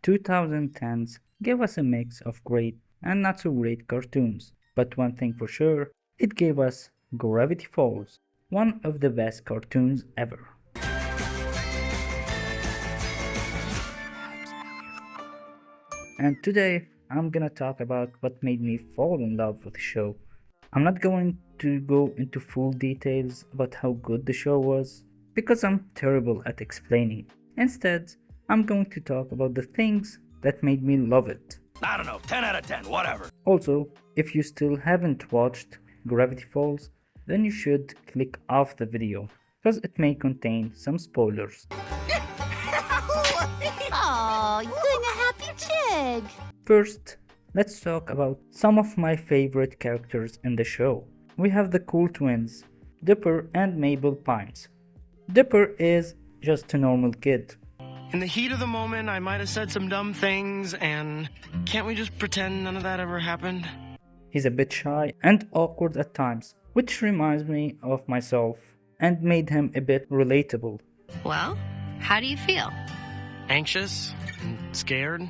2010s gave us a mix of great and not so great cartoons, but one thing for sure, it gave us Gravity Falls, one of the best cartoons ever. And today I'm gonna talk about what made me fall in love with the show. I'm not going to go into full details about how good the show was, because I'm terrible at explaining. Instead, I'm going to talk about the things that made me love it. I don't know, 10 out of 10, whatever. Also, if you still haven't watched Gravity Falls, then you should click off the video, because it may contain some spoilers. Oh, you're doing a happy jig. First, let's talk about some of my favorite characters in the show. We have the cool twins, Dipper and Mabel Pines. Dipper is just a normal kid. In the heat of the moment, I might have said some dumb things, and can't we just pretend none of that ever happened? He's a bit shy and awkward at times, which reminds me of myself and made him a bit relatable. Well, how do you feel? Anxious and scared.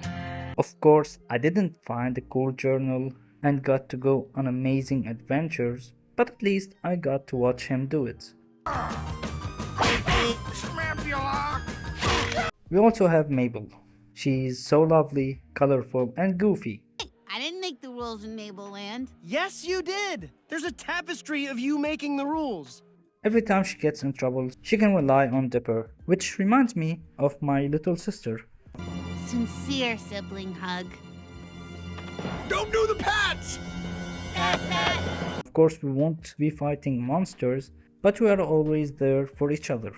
Of course, I didn't find a cool journal and got to go on amazing adventures, but at least I got to watch him do it. We also have Mabel. She's so lovely, colorful, and goofy. I didn't make the rules in Mabel Land. Yes, you did! There's a tapestry of you making the rules. Every time she gets in trouble, she can rely on Dipper, which reminds me of my little sister. Sincere sibling hug. Don't do the pats! Of course, we won't be fighting monsters, but we are always there for each other.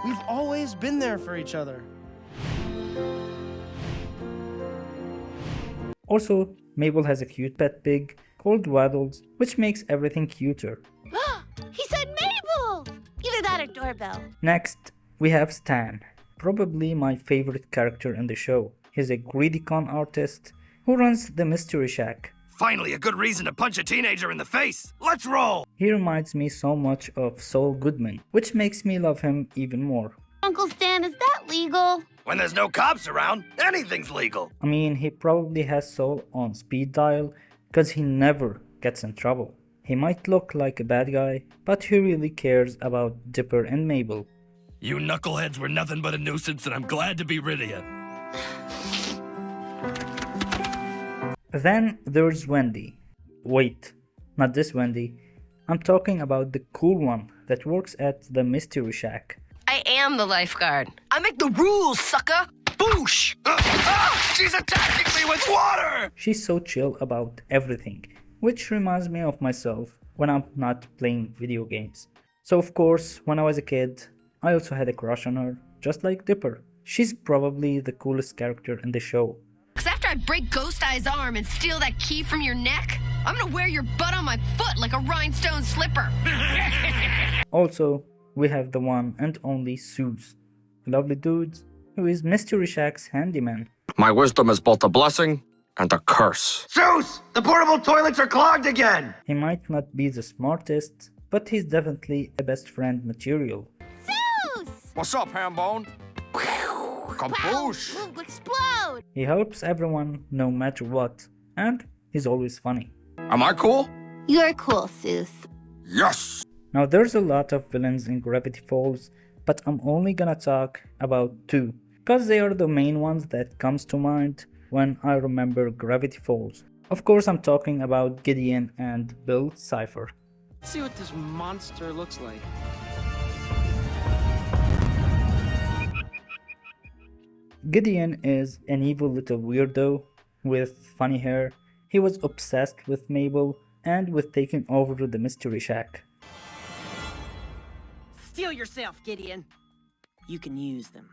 We've always been there for each other. Also, Mabel has a cute pet pig called Waddles, which makes everything cuter. He said Mabel! Either that or doorbell. Next, we have Stan, probably my favorite character in the show. He's a greedy con artist who runs the Mystery Shack. Finally, a good reason to punch a teenager in the face. Let's roll! He reminds me so much of Saul Goodman, which makes me love him even more. Uncle Stan, is that legal? When there's no cops around, anything's legal. I mean, he probably has Saul on speed dial because he never gets in trouble. He might look like a bad guy, but he really cares about Dipper and Mabel. You knuckleheads were nothing but a nuisance, and I'm glad to be rid of you. Then there's Wendy. Wait, not this Wendy. I'm talking about the cool one that works at the Mystery Shack. I am the lifeguard. I make the rules, sucker! Boosh! She's attacking me with water! She's so chill about everything, which reminds me of myself when I'm not playing video games. So of course, when I was a kid, I also had a crush on her, just like Dipper. She's probably the coolest character in the show. Cause after I break Ghost Eye's arm and steal that key from your neck, I'm gonna wear your butt on my foot like a rhinestone slipper. Also, we have the one and only Zeus, a lovely dude who is Mystery Shack's handyman. My wisdom is both a blessing and a curse. Zeus! The portable toilets are clogged again! He might not be the smartest, but he's definitely a best friend material. Zeus! What's up, Hambone? Kaboosh! We'll explode! He helps everyone no matter what, and he's always funny. Am I cool? You're cool, Zeus. Yes! Now there's a lot of villains in Gravity Falls, but I'm only gonna talk about two, because they are the main ones that comes to mind when I remember Gravity Falls. Of course I'm talking about Gideon and Bill Cipher. Let's see what this monster looks like. Gideon is an evil little weirdo with funny hair. He was obsessed with Mabel and with taking over the Mystery Shack. Steel yourself, Gideon. You can use them.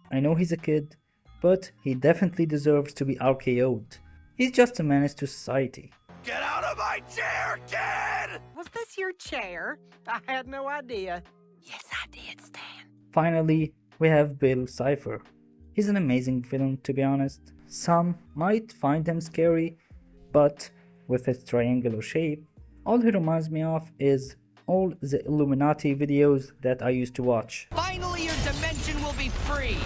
I know he's a kid, but he definitely deserves to be RKO'd. He's just a menace to society. Get out of my chair, kid! Was this your chair? I had no idea. Yes, I did, Stan. Finally, we have Bill Cipher. He's an amazing villain, to be honest. Some might find him scary, but with his triangular shape, all he reminds me of is all the Illuminati videos that I used to watch. Finally, your dimension will be free.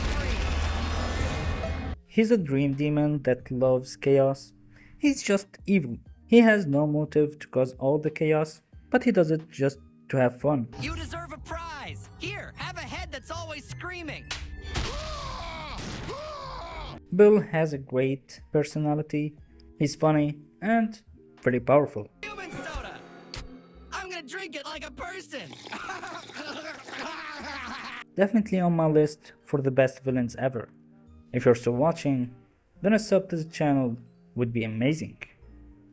He's a dream demon that loves chaos. He's just evil. He has no motive to cause all the chaos, but he does it just to have fun. You deserve a prize. Here, have a head that's always screaming. Bill has a great personality. He's funny and pretty powerful. Human soda. I'm gonna drink it like a person. Definitely on my list for the best villains ever. If you're still watching, then a sub to the channel would be amazing.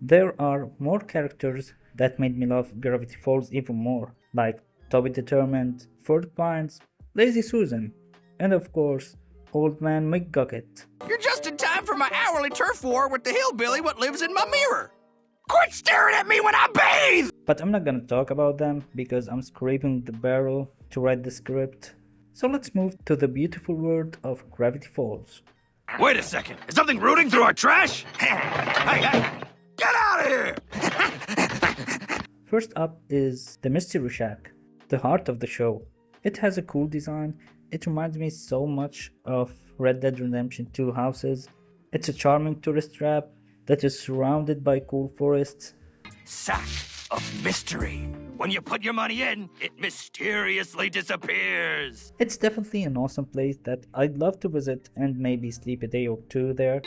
There are more characters that made me love Gravity Falls even more, like Toby Determined, Fort Pines, Lazy Susan, and of course, Old Man McGucket. You're just in time for my hourly turf war with the hillbilly what lives in my mirror. Quit staring at me when I bathe! But I'm not gonna talk about them because I'm scraping the barrel to write the script. So let's move to the beautiful world of Gravity Falls. Wait a second. Is something rooting through our trash? Hey, get out of here! First up is the Mystery Shack, the heart of the show. It has a cool design. It reminds me so much of Red Dead Redemption 2 houses. It's a charming tourist trap that is surrounded by cool forests. Sack of mystery. When you put your money in, it mysteriously disappears. It's definitely an awesome place that I'd love to visit and maybe sleep a day or two there.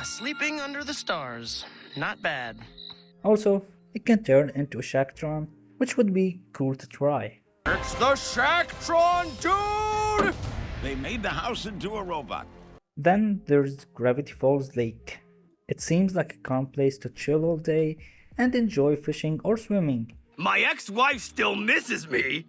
Sleeping under the stars. Not bad. Also, it can turn into a Shacktron, which would be cool to try. It's the Shacktron, dude! They made the house into a robot. Then there's Gravity Falls Lake. It seems like a calm place to chill all day and enjoy fishing or swimming. My ex-wife still misses me,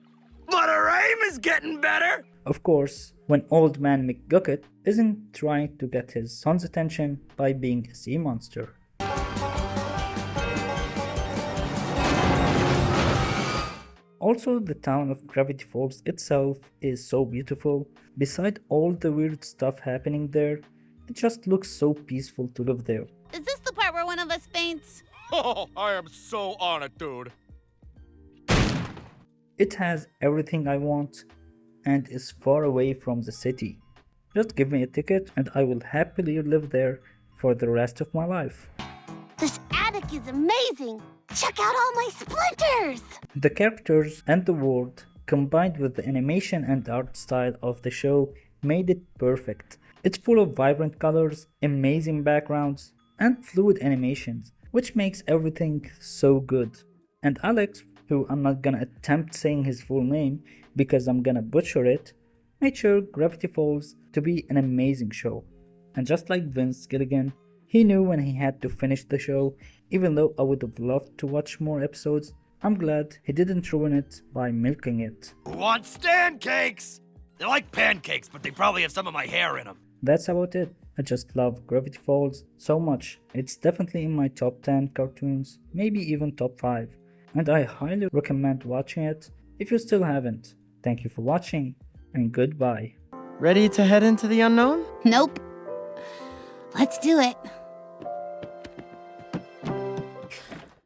but her aim is getting better. Of course, when Old Man McGucket isn't trying to get his son's attention by being a sea monster. Also, the town of Gravity Falls itself is so beautiful. Beside all the weird stuff happening there, it just looks so peaceful to live there. Is this the part where one of us faints? Oh, I am so on it, dude. It has everything I want and is far away from the city. Just give me a ticket and I will happily live there for the rest of my life. This attic is amazing. Check out all my splinters. The characters and the world, combined with the animation and art style of the show, made it perfect. It's full of vibrant colors, amazing backgrounds, and fluid animations, which makes everything so good. And Alex, who I'm not gonna attempt saying his full name because I'm gonna butcher it, made sure Gravity Falls to be an amazing show. And just like Vince Gilligan, he knew when he had to finish the show. Even though I would have loved to watch more episodes, I'm glad he didn't ruin it by milking it. Who wants stand cakes? They're like pancakes, but they probably have some of my hair in them. That's about it. I just love Gravity Falls so much. It's definitely in my top 10 cartoons, maybe even top 5. And I highly recommend watching it if you still haven't. Thank you for watching, and goodbye. Ready to head into the unknown? Nope. Let's do it.